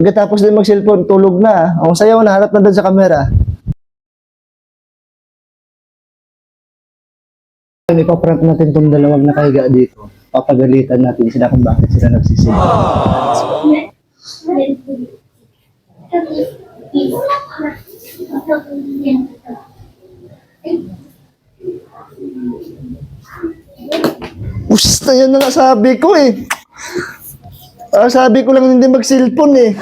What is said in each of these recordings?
Pagkatapos din mag-cellphone, tulog na. O, sayaw na, harap na doon sa camera. Ipaprank natin itong dalawang nakahiga dito. Papagalitan natin sila kung bakit sila nagsisisi. Usta, yan na nga sabi ko eh. Sabi ko lang hindi mag-cellphone eh.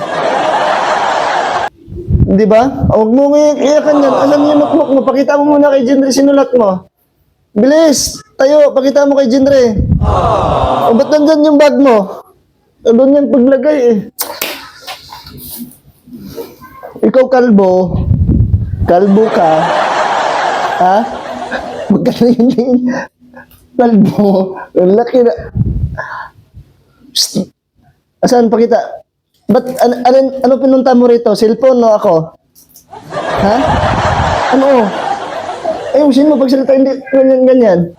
Di ba? Huwag mo iyakan yan. Alam niyo yung notebook mo. Pakita mo muna kay Jindre sinulat mo. Bilis! Tayo, pakita mo kay Jindre. O ba't nandyan yung bag mo? Doon yan paglagay eh. Ikaw kalbo. Kalbo ka. Ha? Magkano yun? Kalbo. Ang laki na. Psst. Asan? Pakita. Ba't, ano pinunta mo rito? Cellphone o ako? Ha? Ano? Ayusin mo pagsalita, hindi ganyan.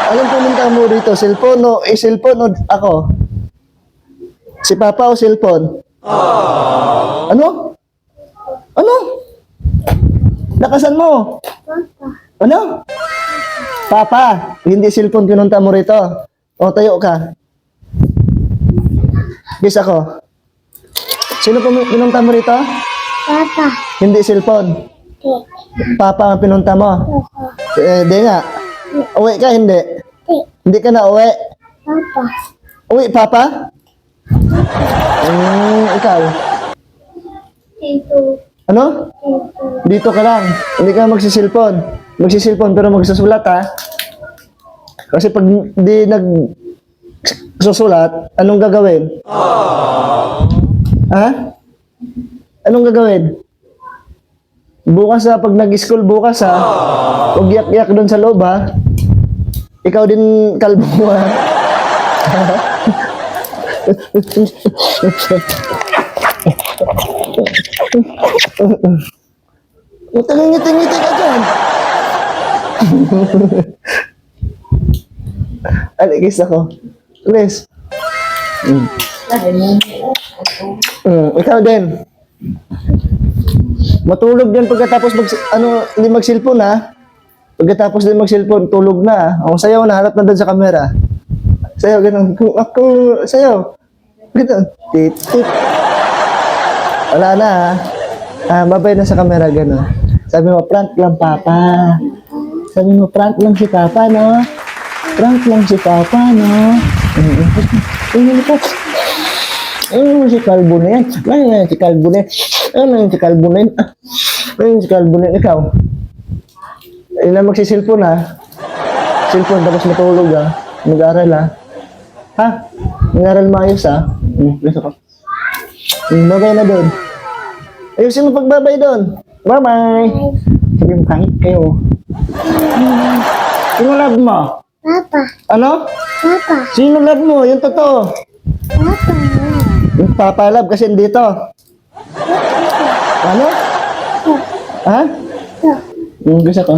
Anong pinunta mo rito? Cellphone o? Cellphone o ako? Si Papa o cellphone? Ano? Ano? Lakasan mo. Ano? Papa. Hindi cellphone pinunta mo rito. O, tayo ka. Bis ako. Sino pinunta mo rito? Papa. Hindi cellphone. Papa ang pinunta mo? Di nga. Uwi ka, hindi? Hindi ka na uwi? Papa. Uwi, Papa? Ikaw? Tito. Ano? Tito. Dito ka lang. Hindi ka magsisilpon. Magsisilpon pero magsusulat ha. Kasi pag di susulat, anong gagawin? Ha? Anong gagawin? Bukas ha, pag nag-school bukas ha, huwag yak-yak doon sa loob ha. Ikaw din kalbo ha. Ngiti-ngiti ka dyan. Aligis ako. Alis. Ikaw din. Matulog din pagkatapos hindi mag-cellphone ha. Pagkatapos din mag-cellphone, tulog na. O, sayaw na, harap na doon sa camera. Sayaw, ganun. Kung ako, sayaw. Ganun. Tit-tit. Wala na ha. Babay na sa camera, ganun. Sabi mo, prank lang, Papa. Sabi mo, prank lang si Papa, no? Prank lang si Papa, no? Si Kalbo na yan. Ano si Kalbo na yan? Ano si Kalbo na yan? Ano si Kalbo na yan? Ikaw? Ayun na magsisilpon ha. Silpon tapos matulog ha. Mag-aaral ha. Ha? Mag-aaral maayos ha. Gusto ko. Babay na doon. Ayusin mo pagbabay doon. Bye-bye. Sabi mo kahit kayo. Sino love mo? Papa. Ano? Papa. Sino love mo? Yung totoo. Papa. Yung Papa love kasi dito. Ano? Ha? Yung gusto ko.